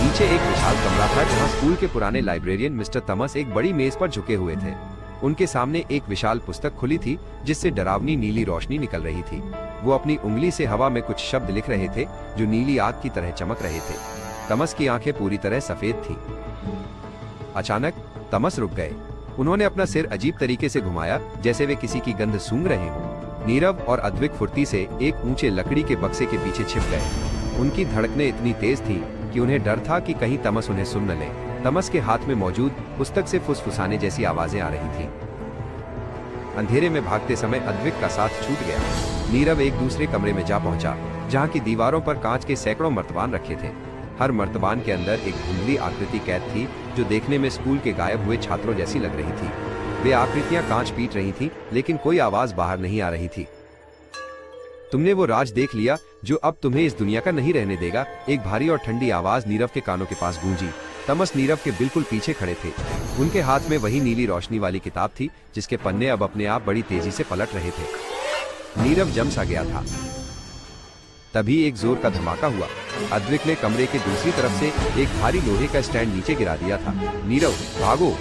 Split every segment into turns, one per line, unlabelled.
नीचे एक विशाल कमरा था जहाँ स्कूल के पुराने लाइब्रेरियन मिस्टर थॉमस एक बड़ी मेज पर झुके हुए थे। उनके सामने एक विशाल पुस्तक खुली थी जिससे डरावनी नीली रोशनी निकल रही थी। वो अपनी उंगली से हवा में कुछ शब्द लिख रहे थे जो नीली आग की तरह चमक रहे थे। थॉमस की आंखें पूरी तरह सफेद थीं। अचानक थॉमस रुक गए। उन्होंने अपना सिर अजीब तरीके से घुमाया जैसे वे किसी की गंध सूंघ रहे हों। नीरव और अद्विक फुर्ती से एक ऊंचे लकड़ी के बक्से के पीछे छिप गए। उनकी धड़कनें इतनी तेज थीं कि उन्हें डर था कि कहीं थॉमस उन्हें सुन न ले। थॉमस के हाथ में मौजूद पुस्तक से फुसफुसाने जैसी आवाजें आ रही थीं। अंधेरे में भागते समय अद्विक का साथ छूट गया। नीरव एक दूसरे कमरे में जा पहुंचा जहां की दीवारों पर कांच के सैकड़ों मर्तबान रखे थे। हर मर्तबान के अंदर एक धुंधली आकृति कैद थी जो देखने में स्कूल के गायब हुए छात्रों जैसी लग रही थी। वे आकृतियां कांच पीट रही थीं, लेकिन कोई आवाज बाहर नहीं आ रही थी। तुमने वो राज देख लिया जो अब तुम्हें इस दुनिया का नहीं रहने देगा, एक भारी और ठंडी आवाज नीरव के कानों के पास गूंजी। थॉमस नीरव के बिल्कुल पीछे खड़े थे। उनके हाथ में वही नीली रोशनी वाली किताब थी जिसके पन्ने अब अपने आप बड़ी तेजी से पलट रहे थे। नीरव जम सा गया था। तभी एक जोर का धमाका हुआ। अद्विक ने कमरे के दूसरी तरफ से एक भारी लोहे का स्टैंड नीचे गिरा दिया था। नीरव भागो!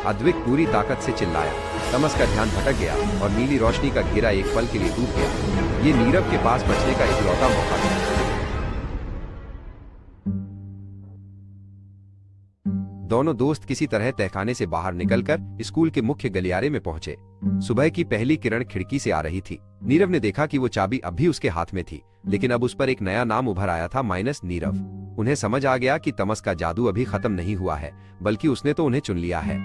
अद्विक पूरी ताकत से चिल्लाया। थॉमस का ध्यान भटक गया और नीली रोशनी का घेरा एक पल के लिए टूट गया। ये नीरव के पास बचने का इकलौता मौका था। दोनों दोस्त किसी तरह तहखाने से बाहर निकलकर स्कूल के मुख्य गलियारे में पहुंचे। सुबह की पहली किरण खिड़की से आ रही थी। नीरव ने देखा कि वो चाबी अब भी उसके हाथ में थी, लेकिन अब उस पर एक नया नाम उभर आया था, माइनस नीरव। उन्हें समझ आ गया कि थॉमस का जादू अभी खत्म नहीं हुआ है, बल्कि उसने तो उन्हें चुन लिया है।